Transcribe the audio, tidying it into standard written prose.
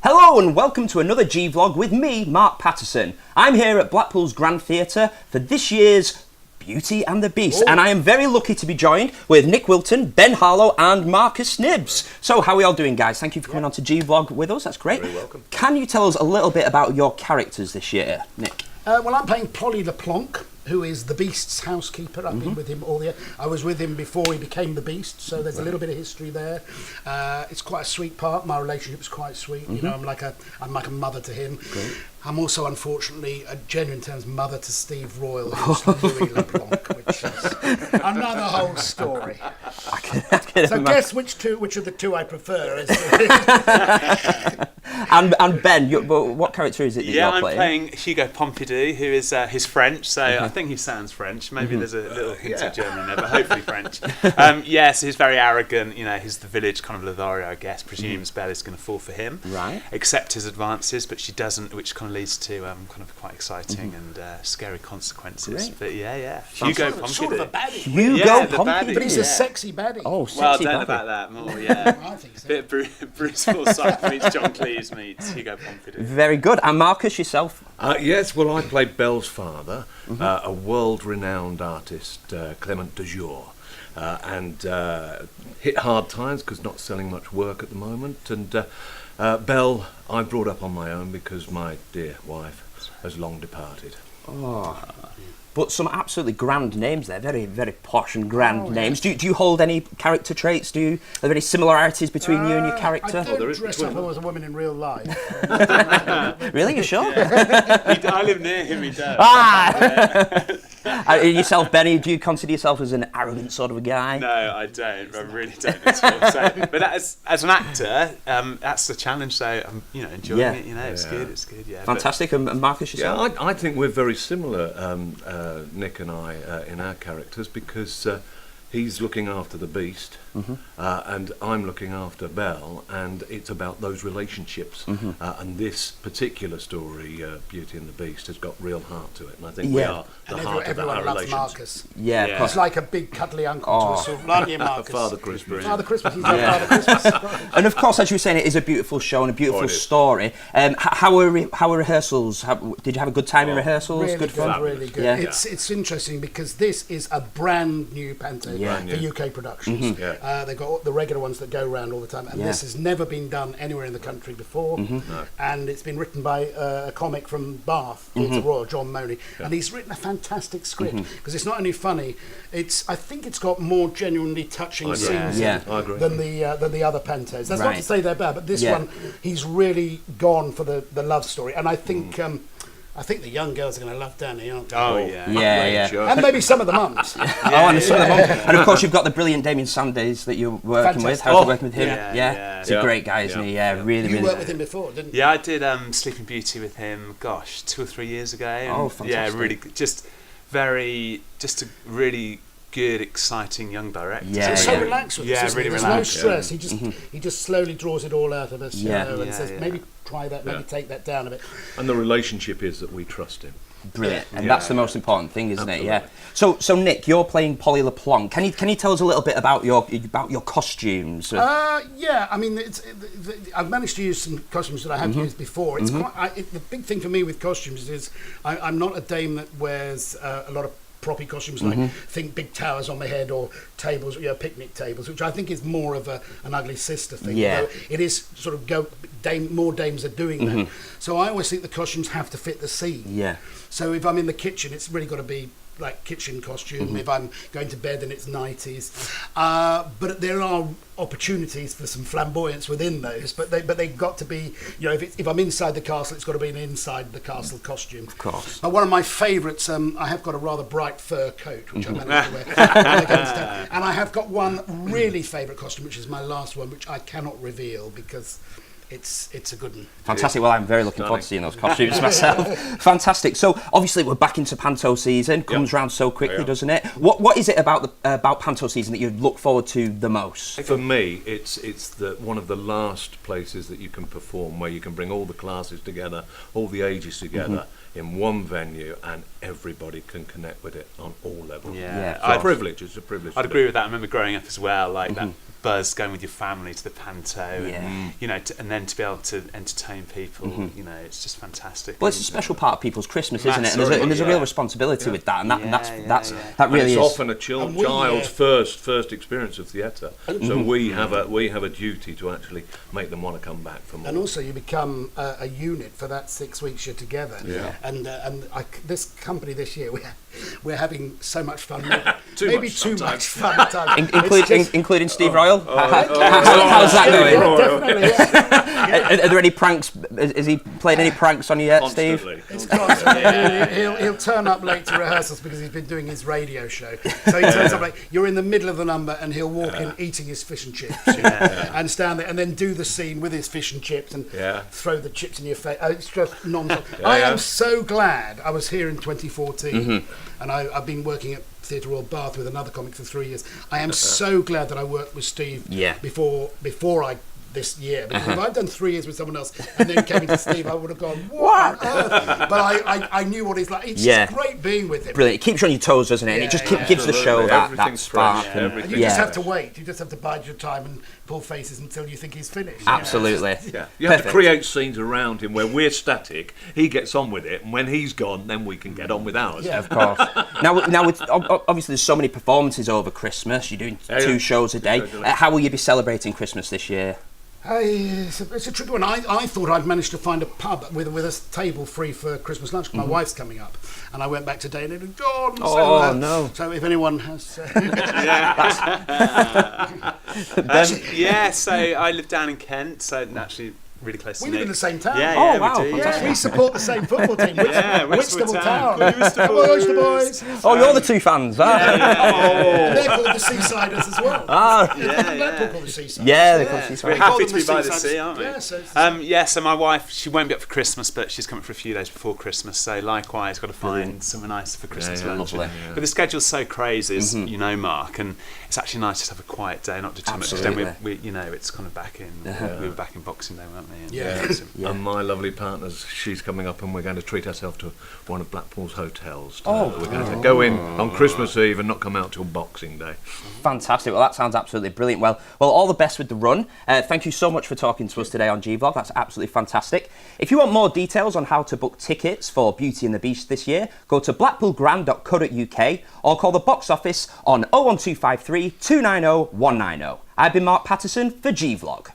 Hello and welcome to another gVlog with me, Mark Paterson. I'm here at Blackpool's Grand Theatre for this year's Beauty and the Beast, and I am very lucky to be joined with Nick Wilton, Ben Harlow and Marcus Knibbs. So how are we all doing, guys? Thank you for coming on to gVlog with us, that's great. Very welcome. Can you tell us a little bit about your characters this year, Nick? Well, I'm playing Polly the Plonk, who is the Beast's housekeeper. I've been with him all year. I was with him before he became the Beast, so there's a little bit of history there. It's quite a sweet part. My relationship's quite sweet. You know, I'm like a mother to him. Great. I'm also, unfortunately, a genuine terms mother to Steve Royal, who's Louis LeBlanc, which is another whole story. I can So imagine. guess which of the two I prefer. And Ben, what character is it that Yeah, you're I'm playing Hugo Pompidou, who is his French, so I think he sounds French. Maybe there's a little hint of German there, but hopefully French. So he's very arrogant, you know, he's the village kind of Lothario, I guess, presumes Bella's going to fall for him. Right. Accept his advances, but she doesn't, which kind of leads to kind of quite exciting and scary consequences. Great. But Hugo Pompidou. Sort of a baddie. Hugo Yeah, the Pompidou. baddie. But he's a sexy baddie. Oh, Well, I sexy don't know baddie. about that more, yeah. I think so. Bit of Bruce Forsyth meets John Cleese meets Hugo Pompidou. Very good. And Marcus, yourself? Yes, well, I played Belle's father, a world-renowned artist, Clement de Jour, and hit hard times because not selling much work at the moment. And Belle, I brought up on my own because my dear wife has long departed. Oh. But some absolutely grand names there, very, very posh and grand names. Do you hold any character traits? Are there any similarities between you and your character? I there don't is dress between up as a woman in real life. Really, you sure? I live near him, he does. Yourself, Benny, do you consider yourself as an arrogant sort of a guy? No, I don't. I really don't at all. So, but as an actor, that's the challenge. So I'm, enjoying it. You know, it's good. It's good. Yeah. Fantastic. And Marcus, yourself? Yeah, I think we're very similar, Nick and I, in our characters, because he's looking after the Beast, and I'm looking after Belle, and it's about those relationships. And this particular story, Beauty and the Beast, has got real heart to it, and I think we are the And heart of everyone our loves relations. Marcus. Yeah, Yeah. of course. He's like a big cuddly uncle to us all. Aren't you, Marcus? Father Christmas. Father Christmas. He's like Father Christmas. And of course, as you were saying, it is a beautiful show and a beautiful it is. story. How were rehearsals? Did you have a good time in rehearsals? Really Good fun? really good. Yeah. It's interesting because this is a brand new Panto for UK productions. They've got the regular ones that go around all the time, and this has never been done anywhere in the country before. And it's been written by a comic from Bath, Theatre Royal, John Money, and he's written a fantastic script because it's not only funny. I think it's got more genuinely touching scenes Yeah. I agree. than the other Pantos. That's not Right. to say they're bad, but this Yeah. one, he's really gone for the love story, and I think the young girls are going to love Danny, aren't they? Oh yeah. Yeah. Sure. And maybe some of the mums. And of course, you've got the brilliant Damien Sandys that you're working with. Fantastic. How's it working with him? Yeah. He's a great guy, isn't he? Yeah, really, You really. worked with him before, didn't you? Yeah, I did Sleeping Beauty with him. Gosh, 2 or 3 years ago. And Oh, fantastic. Yeah, really good. Just a really good, exciting young director. Yeah, He's so yeah. relaxed with Yeah, this, isn't really he? There's relaxed, no stress. He just slowly draws it all out of us, Yeah. you know, and Yeah, says, yeah. maybe try that, maybe take that down a bit. And the relationship is that we trust him. Brilliant, and that's the most important thing, isn't it? Yeah. So Nick, you're playing Polly LePlonk. Can you tell us a little bit about your costumes? Yeah, I mean, I've managed to use some costumes that I have used before. It's the big thing for me with costumes is I'm not a dame that wears a lot of proppy costumes, like think big towers on my head or tables, picnic tables, which I think is more of an ugly sister thing. Yeah. Although it is sort of more dames are doing that. So I always think the costumes have to fit the scene. Yeah. So if I'm in the kitchen, it's really got to be like kitchen costume. If I'm going to bed, then it's nighties. But there are opportunities for some flamboyance within those. But they've got to be, if I'm inside the castle, it's got to be an inside the castle costume. Of course. But one of my favourites, I have got a rather bright fur coat, which I managed to wear when I go to town. And I have got one really favourite costume, which is my last one, which I cannot reveal because it's a good one. Fantastic. Well, I'm very looking forward to seeing those costumes myself. Fantastic. So obviously we're back into Panto season. Comes round so quickly, doesn't it? What is it about Panto season that you look forward to the most? For me, it's one of the last places that you can perform, where you can bring all the classes together, all the ages together in one venue, and everybody can connect with it on all levels. Yeah, it's a privilege. It's a privilege. I'd agree with that. I remember growing up as well, like that buzz going with your family to the Panto, and you know, and then to be able to entertain people, you know, it's just fantastic. Well, it's a special part of people's Christmas, isn't it? And there's a real responsibility with that, and that really it's is. often a child's first experience of theatre, so we have a duty to actually make them want to come back for more. And also, you become a unit for that 6 weeks you're together. Yeah. And this company this year, we're having so much fun. Too much fun at times. Including Steve Royal. How's that going? Definitely, yeah. Are there any pranks? Has he played any pranks on you yet, Steve? It's constant. He'll turn up late to rehearsals because he's been doing his radio show. So he turns up late. You're in the middle of the number, and he'll walk in eating his fish and chips, and stand there, and then do the scene with his fish and chips, and throw the chips in your face. It's just non-stop. I am so glad I was here in 2014, and I've been working at Theatre Royal Bath with another comic for 3 years. I am so glad that I worked with Steve before I this year. Because if I'd done 3 years with someone else and then came to Steve, I would have gone, what on earth? But I knew what he's like. It's just great being with him. Brilliant. It keeps you on your toes, doesn't it? And it just gives the show that spark. And you just have to wait. You just have to bide your time and pull faces until you think he's finished. Absolutely. You have to create scenes around him where we're static, he gets on with it, and when he's gone, then we can get on with ours. Yeah, of course. now with, obviously there's so many performances over Christmas. You're doing 2 shows a day. How will you be celebrating Christmas this year? It's a tricky one. I thought I'd managed to find a pub with a table free for Christmas lunch. My wife's coming up, and I went back today and it had gone. No! So if anyone has, so I live down in Kent, so naturally really close to we Nick. live in the same town. We do. Yeah, we support the same football team. Whitstable Town. Oyster Boys. Oh, you're the 2 fans, huh? They're called the Seasiders as well. Blackpool called the Seasiders. Yeah, they're called the Seasiders. We're happy to be by the sea, aren't we? Yeah, so my wife, she won't be up for Christmas, but she's coming for a few days before Christmas, so likewise, got to find somewhere nice for Christmas lunch. Lovely. But the schedule's so crazy, as you know, Mark, and it's actually nice to have a quiet day, not do too much. Then we it's kind of back in. We were back in Boxing Day, weren't we? And my lovely partner's, she's coming up, and we're going to treat ourselves to one of Blackpool's hotels. We're going to go in on Christmas Eve and not come out till Boxing Day. Fantastic. Well, that sounds absolutely brilliant. Well, all the best with the run. Thank you so much for talking to us today on gVlog. That's absolutely fantastic. If you want more details on how to book tickets for Beauty and the Beast this year, go to blackpoolgrand.co.uk or call the box office on 01253 290 190. I've been Mark Paterson for gVlog.